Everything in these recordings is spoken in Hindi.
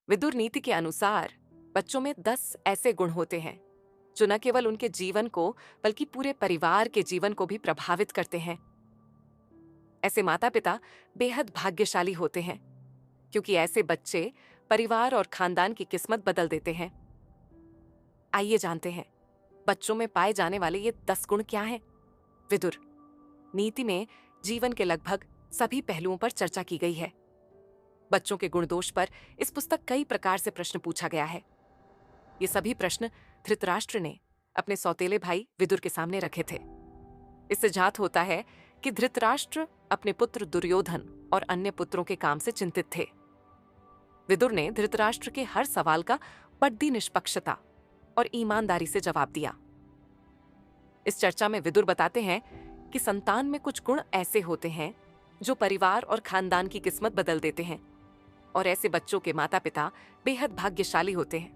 विदुर नीति के अनुसार बच्चों में 10 ऐसे गुण होते हैं जो न केवल उनके जीवन को बल्कि पूरे परिवार के जीवन को भी प्रभावित करते हैं। ऐसे माता पिता बेहद भाग्यशाली होते हैं क्योंकि ऐसे बच्चे परिवार और खानदान की किस्मत बदल देते हैं। आइए जानते हैं बच्चों में पाए जाने वाले ये 10 गुण क्या हैं। विदुर नीति में जीवन के लगभग सभी पहलुओं पर चर्चा की गई है। बच्चों के गुण दोष पर इस पुस्तक कई प्रकार से प्रश्न पूछा गया है। ये सभी प्रश्न धृतराष्ट्र ने अपने सौतेले भाई विदुर के सामने रखे थे। इससे जात होता है कि धृतराष्ट्र अपने पुत्र दुर्योधन और अन्य पुत्रों के काम से चिंतित थे। विदुर ने धृतराष्ट्र के हर सवाल का बड़ी निष्पक्षता और ईमानदारी से जवाब दिया। इस चर्चा में विदुर बताते हैं कि संतान में कुछ गुण ऐसे होते हैं जो परिवार और खानदान की किस्मत बदल देते हैं और ऐसे बच्चों के माता पिता बेहद भाग्यशाली होते हैं।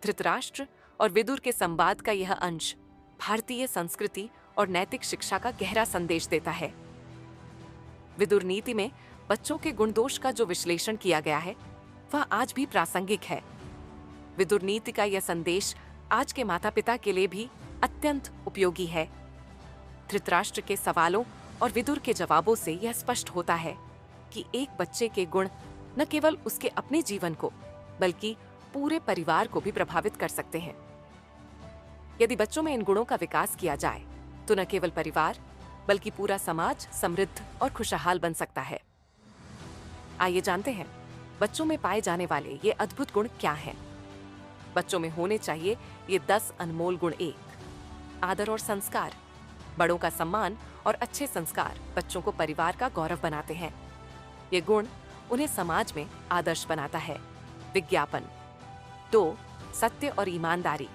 धृतराष्ट्र और विदुर के संवाद का यह अंश भारतीय संस्कृति और नैतिक शिक्षा का गहरा संदेश देता है। विदुर नीति में बच्चों के गुण दोष का जो विश्लेषण किया गया है वह आज भी प्रासंगिक है। विदुर नीति का यह संदेश आज के माता पिता के लिए भी अत्यंत उपयोगी है। धृतराष्ट्र के सवालों और विदुर के जवाबों से यह स्पष्ट होता है कि एक बच्चे के गुण न केवल उसके अपने जीवन को बल्कि पूरे परिवार को भी प्रभावित कर सकते हैं। यदि बच्चों में इन गुणों का विकास किया जाए तो न केवल परिवार बल्कि पूरा समाज समृद्ध और खुशहाल बन सकता है। आइए जानते हैं बच्चों में पाए जाने वाले ये अद्भुत गुण क्या हैं। बच्चों में होने चाहिए ये 10 अनमोल गुण। 1, आदर और संस्कार। बड़ों का सम्मान और अच्छे संस्कार बच्चों को परिवार का गौरव बनाते हैं। ये गुण उन्हें समाज में आदर्श बनाता है। विज्ञापन। 2, सत्य और ईमानदारी।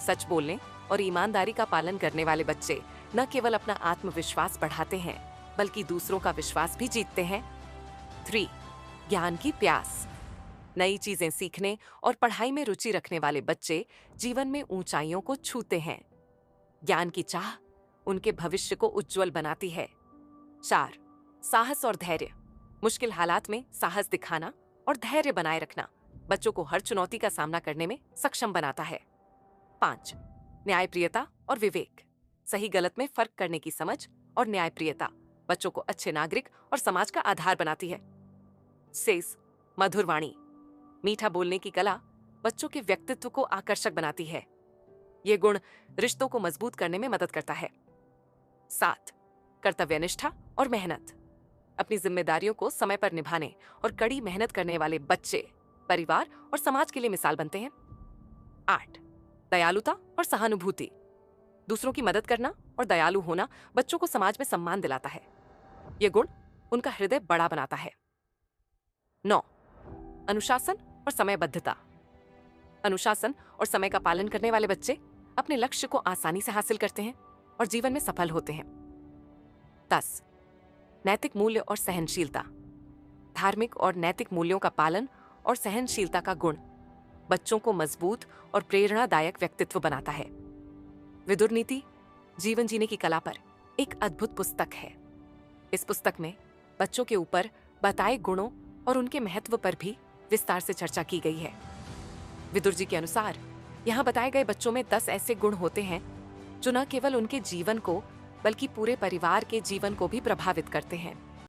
सच बोलने और ईमानदारी का पालन करने वाले बच्चे न केवल अपना आत्मविश्वास बढ़ाते हैं बल्कि दूसरों का विश्वास भी जीतते हैं। 3, ज्ञान की प्यास। नई चीजें सीखने और पढ़ाई में रुचि रखने वाले बच्चे जीवन में ऊंचाइयों को छूते हैं। ज्ञान की चाह उनके भविष्य को उज्जवल बनाती है। 4, साहस और धैर्य। मुश्किल हालात में साहस दिखाना और धैर्य बनाए रखना बच्चों को हर चुनौती का सामना करने में सक्षम बनाता है। 5, न्यायप्रियता और विवेक। सही गलत में फर्क करने की समझ और न्यायप्रियता बच्चों को अच्छे नागरिक और समाज का आधार बनाती है। 6, मधुर वाणी। मीठा बोलने की कला बच्चों के व्यक्तित्व को आकर्षक बनाती है। ये गुण रिश्तों को मजबूत करने में मदद करता है। 7, कर्तव्यनिष्ठा और मेहनत। अपनी जिम्मेदारियों को समय पर निभाने और कड़ी मेहनत करने वाले बच्चे परिवार और समाज के लिए मिसाल बनते हैं। 8, दयालुता और सहानुभूति। दूसरों की मदद करना और दयालु होना बच्चों को समाज में सम्मान दिलाता है। यह गुण उनका हृदय बड़ा बनाता है। 9, अनुशासन और समयबद्धता। अनुशासन और समय का पालन करने वाले बच्चे अपने लक्ष्य को आसानी से हासिल करते हैं और जीवन में सफल होते हैं। 10, नैतिक मूल्य और सहनशीलता। धार्मिक और नैतिक मूल्यों का पालन और सहनशीलता का गुण बच्चों को मजबूत और प्रेरणादायक व्यक्तित्व बनाता है। विदुर नीति जीवन जीने की कला पर एक अद्भुत पुस्तक है। इस पुस्तक में बच्चों के ऊपर बताए गुणों और उनके महत्व पर भी विस्तार से चर्चा की गई है। विदुर जी के अनुसार यहाँ बताए गए बच्चों में 10 ऐसे गुण होते हैं जो न केवल उनके जीवन को बल्कि पूरे परिवार के जीवन को भी प्रभावित करते हैं।